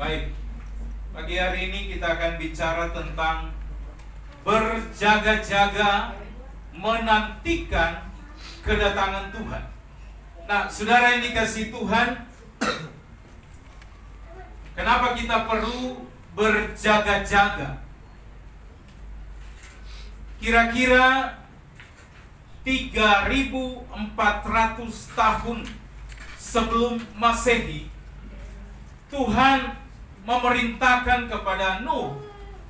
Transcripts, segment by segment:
Baik, pagi hari ini kita akan bicara tentang berjaga-jaga menantikan kedatangan Tuhan. Nah, saudara yang dikasihi Tuhan, kenapa kita perlu berjaga-jaga? Kira-kira 3.400 tahun sebelum Masehi, Tuhan memerintahkan kepada Nuh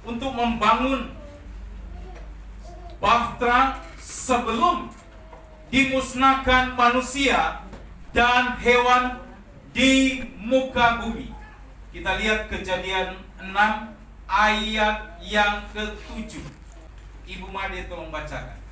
untuk membangun bahtera sebelum dimusnahkan manusia dan hewan di muka bumi. Kita lihat Kejadian 6 ayat yang ke-7. Ibu Made tolong bacakan.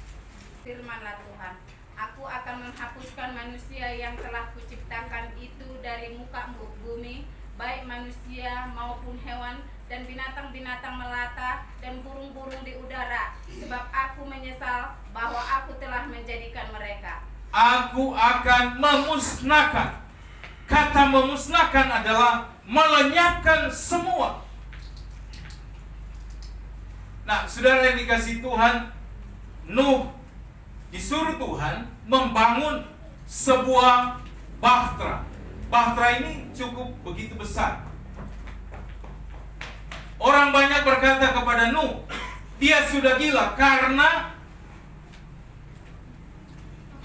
Firmanlah Tuhan, aku akan menghapuskan manusia yang telah kuciptakan itu dari muka bumi, baik manusia maupun hewan dan binatang-binatang melata dan burung-burung di udara, sebab aku menyesal bahwa aku telah menjadikan mereka. Aku akan memusnahkan. Kata memusnahkan adalah melenyapkan semua. Nah, saudara yang dikasihi Tuhan, Nuh disuruh Tuhan membangun sebuah bahtera. Bahtera ini cukup begitu besar. Orang banyak berkata kepada Nuh, dia sudah gila karena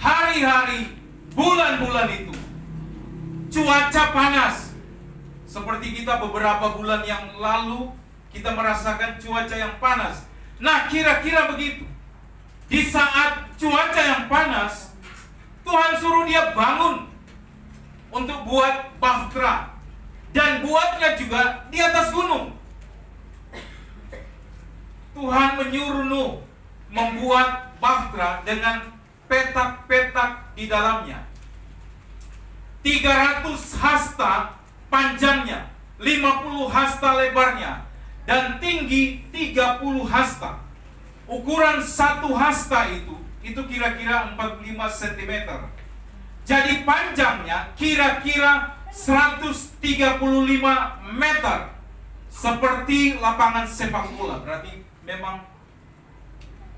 hari-hari, bulan-bulan itu cuaca panas. Seperti kita beberapa bulan yang lalu, kita merasakan cuaca yang panas. Nah, kira-kira begitu. Di saat cuaca yang panas, Tuhan suruh dia bangun untuk buat bahtera, dan buatnya juga di atas gunung. Tuhan menyuruh Nuh membuat bahtera dengan petak-petak di dalamnya. 300 hasta panjangnya, 50 hasta lebarnya, dan tinggi 30 hasta. Ukuran satu hasta itu kira-kira 45 cm. Jadi panjangnya kira-kira 135 meter. Seperti lapangan sepak bola. Berarti memang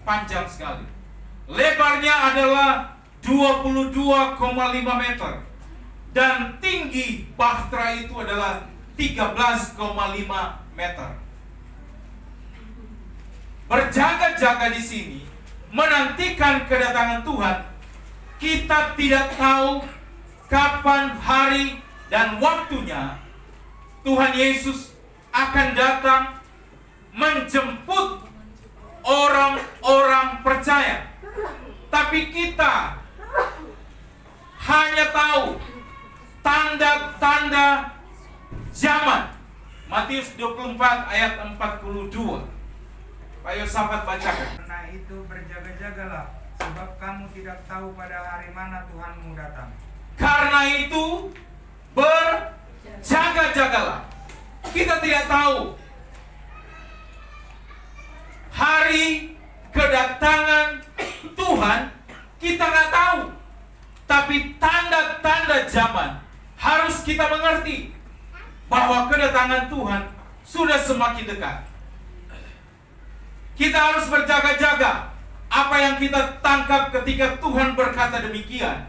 panjang sekali. Lebarnya adalah 22,5 meter. Dan tinggi bahtera itu adalah 13,5 meter. Berjaga-jaga di sini menantikan kedatangan Tuhan. Kita tidak tahu kapan hari dan waktunya Tuhan Yesus akan datang menjemput orang-orang percaya. Tapi kita hanya tahu tanda-tanda zaman. Matius 24 ayat 42. Pak Yosafat bacakan. Karena itu berjaga-jagalah, sebab kamu tidak tahu pada hari mana Tuhanmu datang. Karena itu berjaga-jagalah. Kita tidak tahu hari kedatangan Tuhan, kita nggak tahu. Tapi tanda-tanda zaman harus kita mengerti bahwa kedatangan Tuhan sudah semakin dekat. Kita harus berjaga-jaga. Apa yang kita tangkap ketika Tuhan berkata demikian?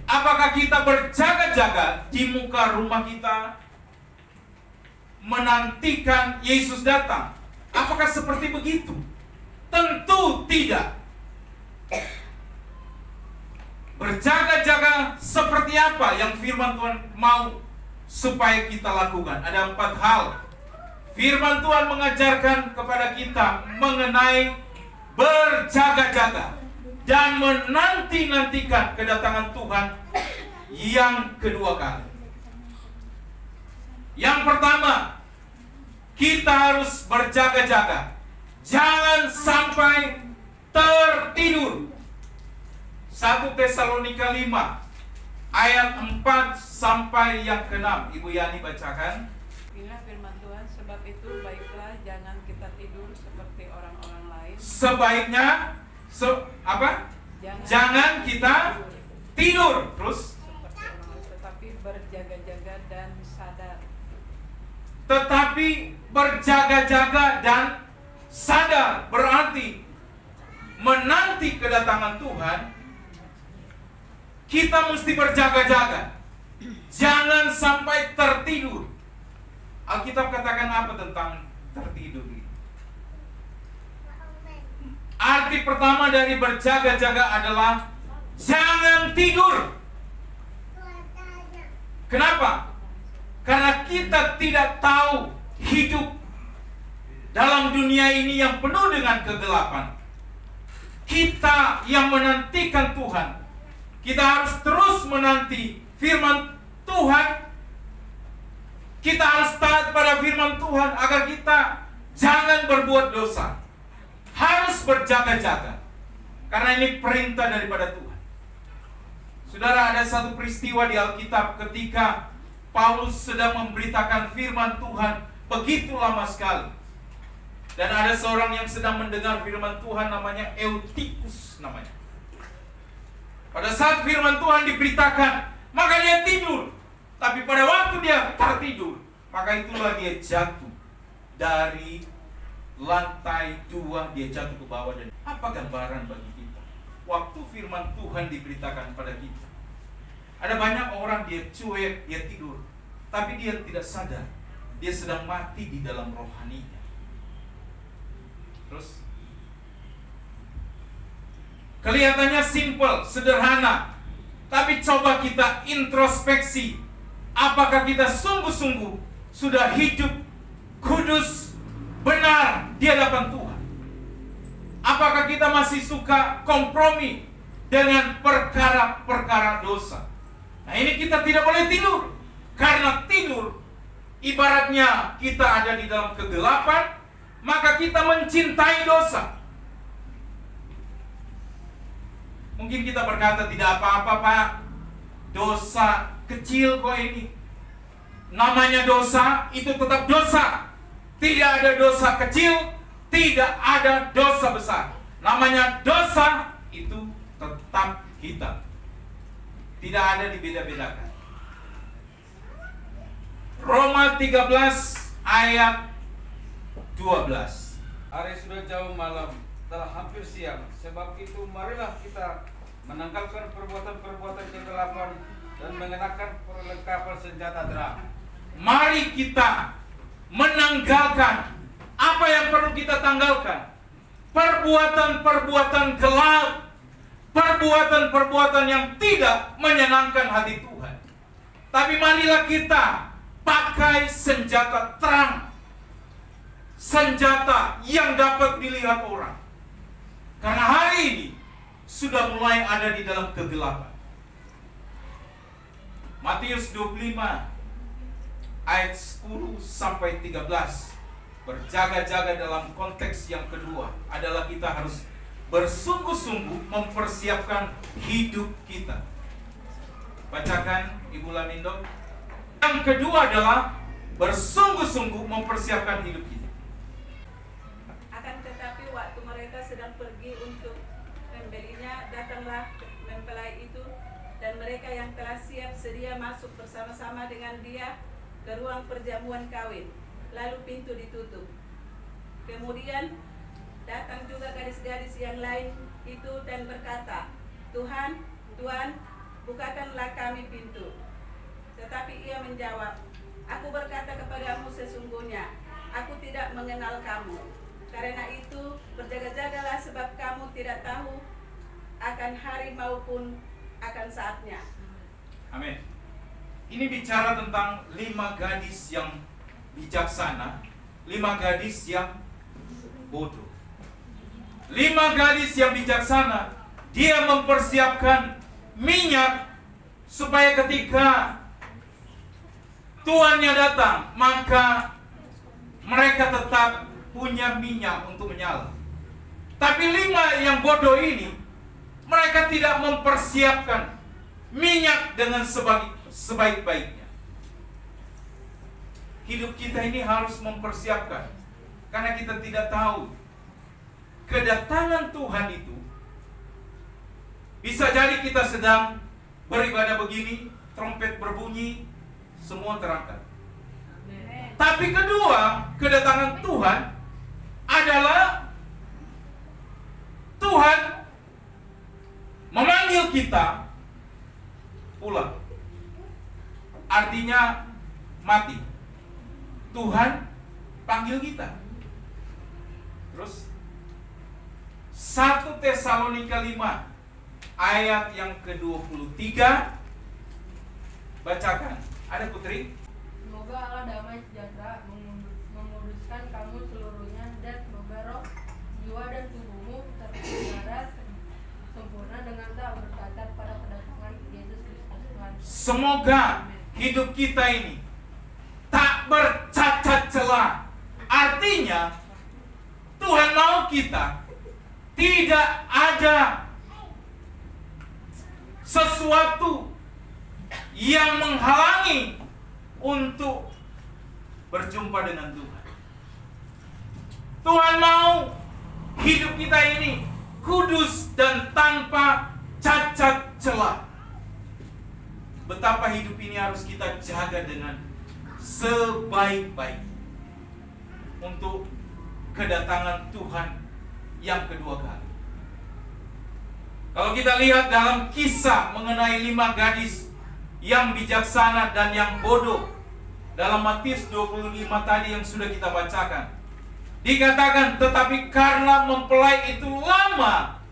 Apakah kita berjaga-jaga di muka rumah kita menantikan Yesus datang? Apakah seperti begitu? Tentu tidak. Berjaga-jaga seperti apa yang firman Tuhan mau supaya kita lakukan? Ada 4 hal. Firman Tuhan mengajarkan kepada kita mengenai berjaga-jaga dan menanti-nantikan kedatangan Tuhan yang kedua kali. Yang pertama, kita harus berjaga-jaga. Jangan sampai tertidur. 1 Tesalonika 5 ayat 4 sampai yang ke-6. Ibu Yani bacakan. Inilah firman Tuhan, sebab itu baiklah jangan kita tidur seperti orang-orang lain. Sebaiknya Jangan kita tidur. Terus seperti orang lain, tetapi berjaga-jaga dan sadar. tetapi berjaga-jaga dan sadar. Berarti menanti kedatangan Tuhan, kita mesti berjaga-jaga. Jangan sampai tertidur. Alkitab katakan apa tentang tertidur? Arti pertama dari berjaga-jaga adalah jangan tidur. Kenapa? Karena kita tidak tahu hidup dalam dunia ini yang penuh dengan kegelapan. Kita yang menantikan Tuhan, kita harus terus menanti firman Tuhan. Kita harus taat pada firman Tuhan agar kita jangan berbuat dosa. Harus berjaga-jaga, karena ini perintah daripada Tuhan. Saudara, ada satu peristiwa di Alkitab ketika Paulus sedang memberitakan firman Tuhan begitu lama sekali. Dan ada seorang yang sedang mendengar firman Tuhan, namanya Eutikus namanya. Pada saat firman Tuhan diberitakan, maka dia tidur. Tapi pada waktu dia tertidur, maka itulah dia jatuh dari lantai 2, dia jatuh ke bawah. Dan apa gambaran bagi kita? Waktu firman Tuhan diberitakan pada kita, ada banyak orang dia cuek, dia tidur, tapi dia tidak sadar dia sedang mati di dalam rohaninya. Terus kelihatannya simple, sederhana, tapi coba kita introspeksi. Apakah kita sungguh-sungguh sudah hidup kudus, benar di hadapan Tuhan? Apakah kita masih suka kompromi dengan perkara-perkara dosa? Nah, ini kita tidak boleh tidur. Karena tidur ibaratnya kita ada di dalam kegelapan, maka kita mencintai dosa. Mungkin kita berkata, tidak apa-apa Pak, dosa kecil kok ini. Namanya dosa, itu tetap dosa. Tidak ada dosa kecil, tidak ada dosa besar. Namanya dosa, itu tetap kita. Tidak ada dibeda-bedakan. Roma 13 ayat 12. Hari sudah jauh malam, telah hampir siang. Sebab itu marilah kita menanggalkan perbuatan-perbuatan kegelapan dan mengenakan perlengkapan senjata terang. Mari kita menanggalkan apa yang perlu kita tanggalkan. Perbuatan-perbuatan gelap, perbuatan-perbuatan yang tidak menyenangkan hati Tuhan. Tapi marilah kita pakai senjata terang, senjata yang dapat dilihat orang. Karena hari ini sudah mulai ada di dalam kegelapan. Matius 25 ayat 10 sampai 13. Berjaga-jaga dalam konteks yang kedua adalah kita harus bersungguh-sungguh mempersiapkan hidup kita. Bacakan Ibu Lamindo. Yang kedua adalah bersungguh-sungguh mempersiapkan hidup kita. Akan tetapi waktu mereka sedang pergi untuk membelinya, datanglah mempelai itu, dan mereka yang telah siap sedia masuk bersama-sama dengan dia ke ruang perjamuan kawin. Lalu pintu ditutup. Kemudian datang juga gadis-gadis yang lain itu dan berkata, Tuhan, Tuhan, bukakanlah kami pintu. Tetapi ia menjawab, aku berkata kepadamu sesungguhnya, aku tidak mengenal kamu. Karena itu berjaga-jagalah, sebab kamu tidak tahu akan hari maupun akan saatnya. Amin. Ini bicara tentang 5 gadis yang bijaksana, 5 gadis yang bodoh. 5 gadis yang bijaksana, dia mempersiapkan minyak supaya ketika tuannya datang, maka mereka tetap punya minyak untuk menyala. Tapi 5 yang bodoh ini, mereka tidak mempersiapkan minyak dengan sebaik-baiknya. Hidup kita ini harus mempersiapkan, karena kita tidak tahu kedatangan Tuhan itu. Bisa jadi kita sedang beribadah begini, trompet berbunyi, semua terangkat. Tapi kedua, kedatangan Tuhan adalah Tuhan memanggil kita pulang. Artinya mati. Tuhan panggil kita. Terus 1 Tesalonika 5 ayat yang ke-23, bacakan. Ada Putri? Semoga Allah damai sejahtera menguduskan kamu seluruhnya, dan semoga roh, jiwa, dan tubuhmu terpelihara sempurna dengan tak bercacat pada kedatangan Yesus Kristus Tuhan. Semoga hidup kita ini tak bercacat celah. Artinya Tuhan mau kita tidak ada sesuatu yang menghalangi untuk berjumpa dengan Tuhan. Tuhan mau hidup kita ini kudus dan tanpa cacat celah. Betapa hidup ini harus kita jaga dengan sebaik-baik untuk kedatangan Tuhan yang kedua kali. Kalau kita lihat dalam kisah mengenai 5 gadis yang bijaksana dan yang bodoh, dalam Matius 25 tadi yang sudah kita bacakan, dikatakan, tetapi karena mempelai itu lama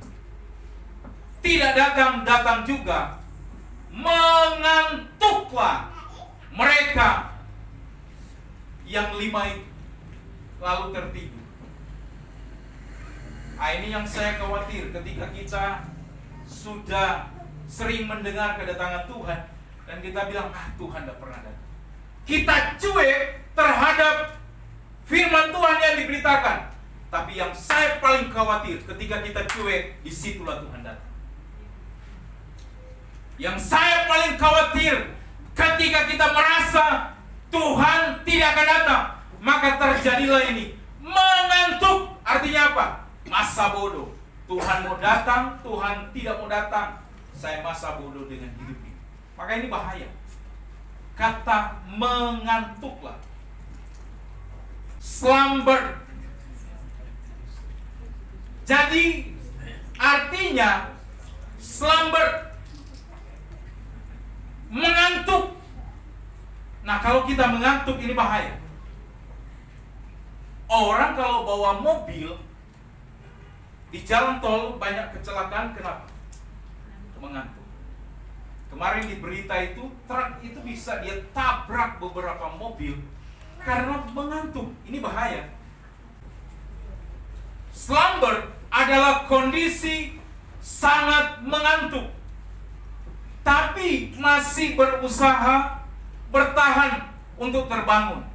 tidak datang juga, mengantuklah mereka yang 5 itu, lalu tertidur. Ini yang saya khawatir ketika kita sudah sering mendengar kedatangan Tuhan dan kita bilang, Tuhan tidak pernah datang. Kita cuek terhadap firman Tuhan yang diberitakan. Tapi yang saya paling khawatir ketika kita cuek, disitulah Tuhan datang. Yang saya paling khawatir ketika kita merasa Tuhan tidak akan datang, maka terjadilah ini, mengantuk. Artinya apa? Masa bodoh. Tuhan mau datang, Tuhan tidak mau datang, saya masa bodoh dengan hidup ini. Maka ini bahaya. Kata mengantuklah, slumber. Jadi artinya slumber, mengantuk. Nah, kalau kita mengantuk ini bahaya. Orang kalau bawa mobil di jalan tol banyak kecelakaan, kenapa? Mengantuk. Kemarin di berita itu, truk itu bisa dia tabrak beberapa mobil karena mengantuk. Ini bahaya. Slumber adalah kondisi sangat mengantuk, tapi masih berusaha bertahan untuk terbangun.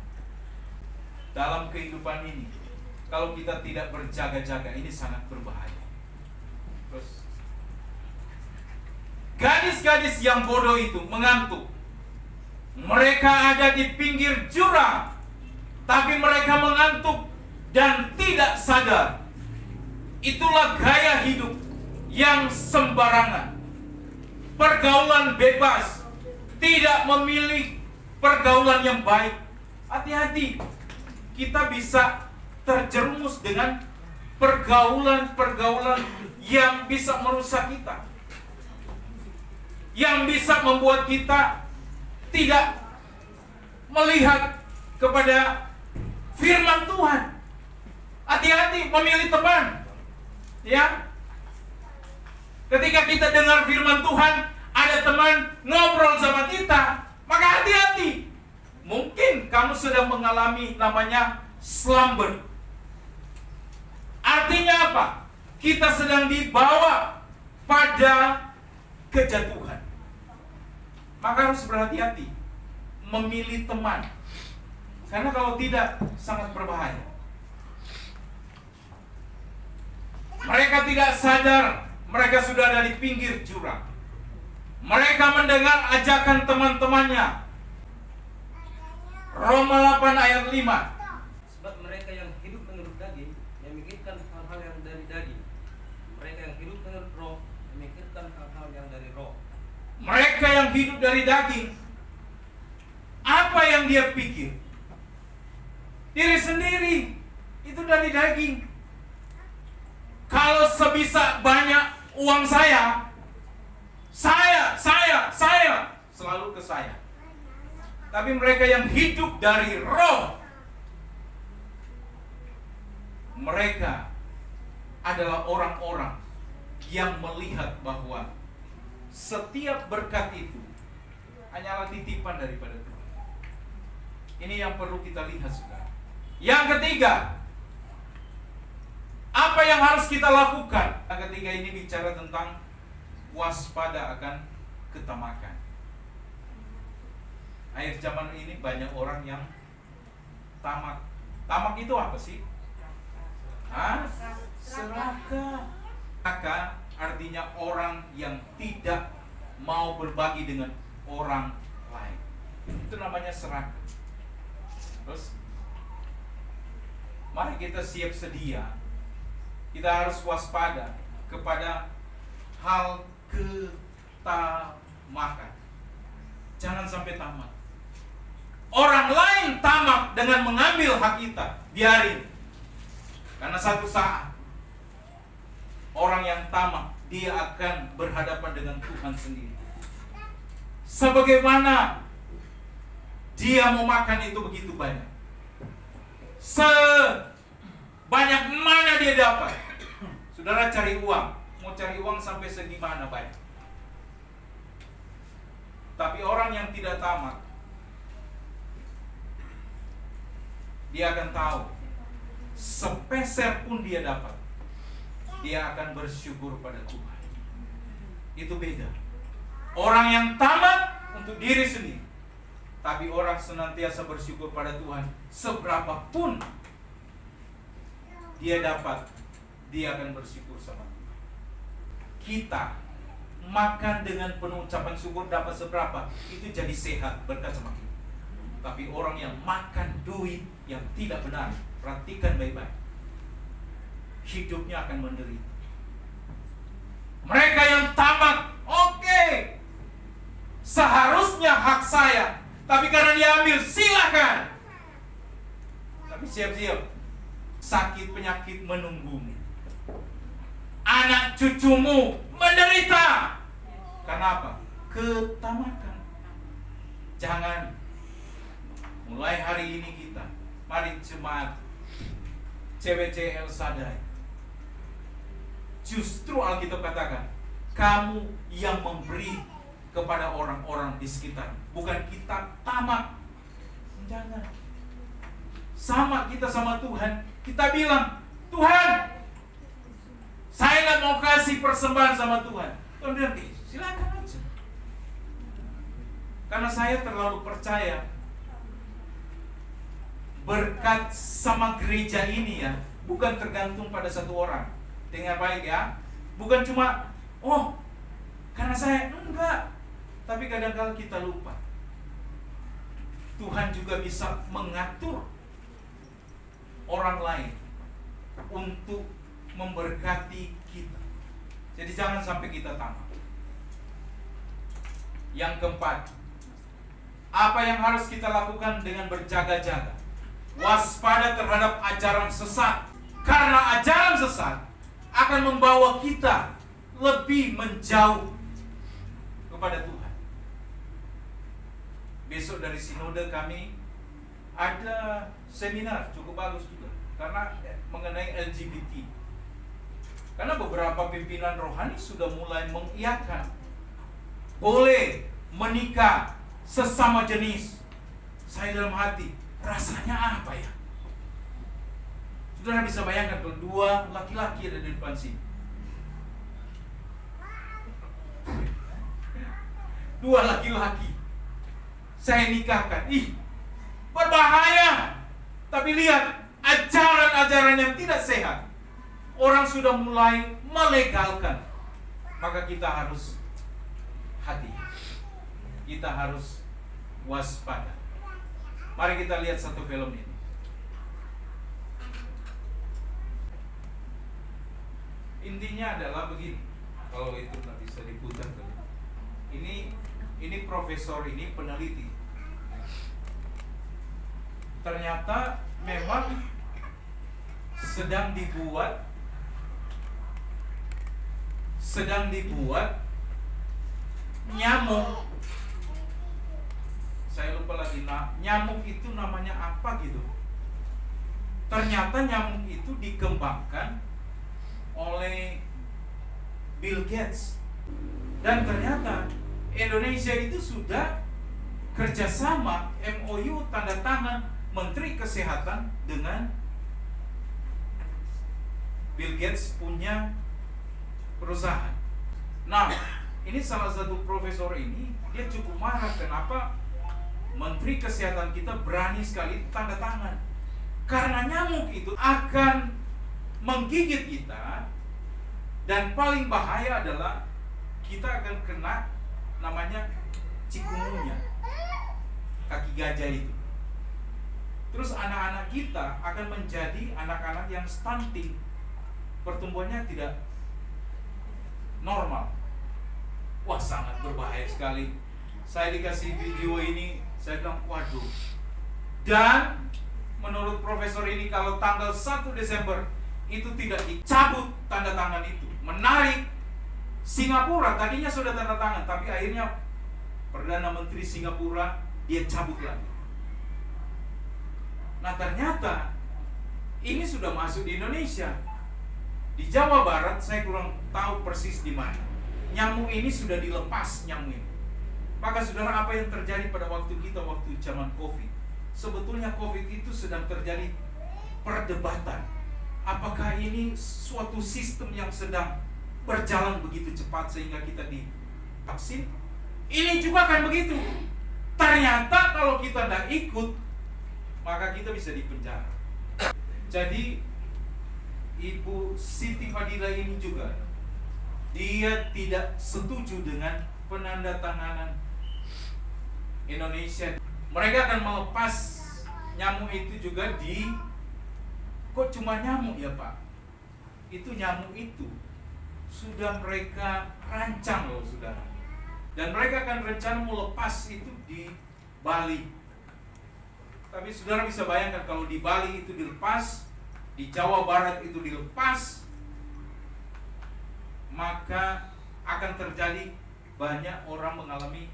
Dalam kehidupan ini, kalau kita tidak berjaga-jaga, ini sangat berbahaya. Terus, gadis-gadis yang bodoh itu mengantuk. Mereka ada di pinggir jurang, tapi mereka mengantuk dan tidak sadar. Itulah gaya hidup yang sembarangan. Pergaulan bebas, tidak memilih pergaulan yang baik. Hati-hati, kita bisa terjerumus dengan pergaulan-pergaulan yang bisa merusak kita, yang bisa membuat kita tidak melihat kepada firman Tuhan. Hati-hati memilih teman. Ya, ketika kita dengar firman Tuhan, ada teman ngobrol sama kita, maka hati-hati. Mungkin kamu sedang mengalami namanya slumber. Artinya apa? Kita sedang dibawa pada kejatuhan. Maka harus berhati-hati memilih teman, karena kalau tidak sangat berbahaya. Mereka tidak sadar mereka sudah ada di pinggir jurang. Mereka mendengar ajakan teman-temannya. Roma 8 ayat 5. Sebab mereka yang hidup menurut daging memikirkan hal-hal yang dari daging. Mereka yang hidup menurut roh memikirkan hal-hal yang dari roh. Mereka yang hidup dari daging, apa yang dia pikir? diri sendiri. Itu dari daging. Kalau sebisa banyak uang saya selalu ke saya. Tapi mereka yang hidup dari roh, mereka adalah orang-orang yang melihat bahwa setiap berkat itu hanyalah titipan daripada Tuhan. Ini yang perlu kita lihat, saudara. Yang ketiga, apa yang harus kita lakukan? Yang ketiga ini bicara tentang waspada akan ketamakan. Akhir zaman ini banyak orang yang tamak. Tamak itu apa sih? Serakah. Maka artinya orang yang tidak mau berbagi dengan orang lain. Itu namanya serakah. Terus, mari kita siap sedia. Kita harus waspada kepada hal ketamakan. Jangan sampai tamak. Orang lain tamak dengan mengambil hak kita, biarin. Karena satu saat orang yang tamak, dia akan berhadapan dengan Tuhan sendiri. Sebagaimana dia mau makan itu begitu banyak, sebanyak mana dia dapat. Saudara cari uang, mau cari uang sampai segimana banyak. Tapi orang yang tidak tamak, dia akan tahu sepeser pun dia dapat, dia akan bersyukur pada Tuhan. Itu beda. Orang yang tamak untuk diri sendiri, tapi orang senantiasa bersyukur pada Tuhan. Seberapapun dia dapat, dia akan bersyukur sama Tuhan. Kita makan dengan penuh ucapan syukur, dapat seberapa, itu jadi sehat berkat sama kita. Tapi orang yang makan duit yang tidak benar, perhatikan baik-baik, hidupnya akan menderita. Mereka yang tamak, oke, seharusnya hak saya, tapi karena dia ambil, silakan. Tapi siap-siap, sakit penyakit menunggumu, anak cucumu menderita. Kenapa? Ketamakan. Jangan. Mulai hari ini kita, mari jemaat CWCL sadar. Justru Alkitab katakan, kamu yang memberi kepada orang-orang di sekitar, bukan kita tamak. Jangan. Sama kita sama Tuhan, kita bilang, Tuhan, saya nggak mau kasih persembahan sama Tuhan. Tuhan bilang, silakan aja. Karena saya terlalu percaya berkat sama gereja ini ya, bukan tergantung pada satu orang. Dengar baik ya, bukan cuma karena saya, enggak. Tapi kadang-kadang kita lupa, Tuhan juga bisa mengatur orang lain untuk memberkati kita. Jadi jangan sampai kita tamak. Yang keempat, apa yang harus kita lakukan dengan berjaga-jaga? Waspada terhadap ajaran sesat. Karena ajaran sesat akan membawa kita lebih menjauh kepada Tuhan. Besok dari sinode kami ada seminar cukup bagus juga, karena mengenai LGBT. Karena beberapa pimpinan rohani sudah mulai mengiyakan boleh menikah sesama jenis. Saya dalam hati, rasanya apa ya? Saudara bisa bayangkan kalau dua laki-laki ada di depan sini, dua laki-laki saya nikahkan, berbahaya. Tapi lihat ajaran-ajaran yang tidak sehat, orang sudah mulai melegalkan. Maka kita harus hati, kita harus waspada. Mari kita lihat satu film ini. Intinya adalah begini, kalau itu nggak bisa diputar tuh. Ini profesor ini peneliti. ternyata memang sedang dibuat nyamuk. Saya lupa lagi nyamuk itu namanya apa gitu. Ternyata nyamuk itu dikembangkan oleh Bill Gates. Dan ternyata Indonesia itu sudah kerjasama MOU tanda tangan Menteri Kesehatan dengan Bill Gates punya perusahaan. Nah, ini salah satu profesor ini, dia cukup marah kenapa Menteri Kesehatan kita berani sekali tanda tangan. Karena nyamuk itu akan menggigit kita, dan paling bahaya adalah kita akan kena namanya cikungunya, kaki gajah itu. Terus anak-anak kita akan menjadi anak-anak yang stunting, pertumbuhannya tidak normal. Wah, sangat berbahaya sekali. Saya dikasih video ini, saya bilang waduh. Dan menurut profesor ini, kalau tanggal 1 Desember itu tidak dicabut tanda tangan itu, menarik Singapura tadinya sudah tanda tangan, tapi akhirnya Perdana Menteri Singapura dia cabut lagi. Nah, ternyata ini sudah masuk di Indonesia. Di Jawa Barat saya kurang tahu persis di mana. Nyamuk ini sudah dilepas, nyamuk ini. Maka saudara, apa yang terjadi pada waktu kita waktu zaman Covid? Sebetulnya Covid itu sedang terjadi perdebatan. Apakah ini suatu sistem yang sedang berjalan begitu cepat sehingga kita divaksin? Ini juga kan begitu. Ternyata kalau kita tidak ikut, maka kita bisa dipenjara. Jadi Ibu Siti Fadila ini juga, dia tidak setuju dengan penandatanganan Indonesia. Mereka akan melepas nyamuk itu juga kok cuma nyamuk ya Pak? Itu nyamuk itu sudah mereka rancang loh saudara. Dan mereka akan rencana melepas itu di Bali. Tapi saudara bisa bayangkan kalau di Bali itu dilepas, di Jawa Barat itu dilepas, maka akan terjadi banyak orang mengalami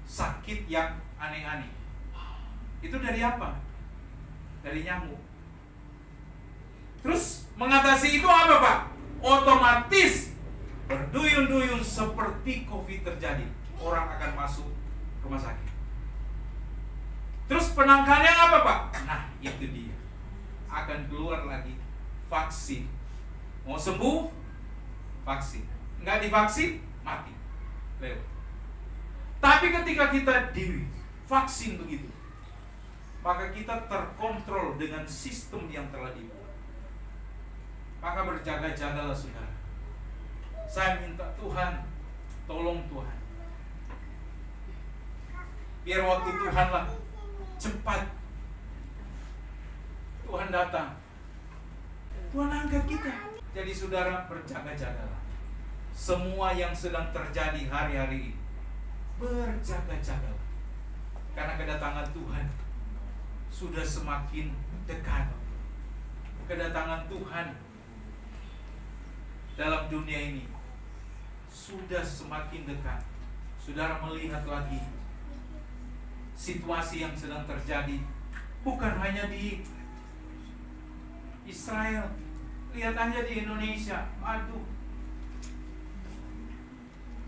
sakit yang aneh-aneh. Itu dari apa? Dari nyamuk. Terus mengatasi itu apa Pak? Otomatis berduyun-duyun seperti Covid terjadi, orang akan masuk rumah sakit. Terus penangkalnya apa Pak? Nah, itu dia. Akan keluar lagi vaksin. Mau sembuh, vaksin. Nggak divaksin, mati. Lewat. Tapi ketika kita divaksin begitu, maka kita terkontrol dengan sistem yang telah dibuat. Maka berjaga-jagalah saudara. Saya minta Tuhan, tolong Tuhan. Biar waktu Tuhan lah cepat. Tuhan datang. Tuhan angkat kita. Jadi saudara, berjaga-jagalah. Semua yang sedang terjadi hari-hari ini, berjaga-jagalah. Karena kedatangan Tuhan sudah semakin dekat. Kedatangan Tuhan dalam dunia ini sudah semakin dekat. Saudara melihat lagi situasi yang sedang terjadi, bukan hanya di Israel, lihat aja di Indonesia. Aduh,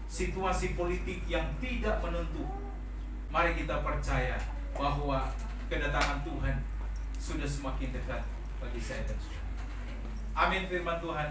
situasi politik yang tidak menentu. Mari kita percaya bahwa kedatangan Tuhan sudah semakin dekat bagi saya dan saudara. Amin firman Tuhan.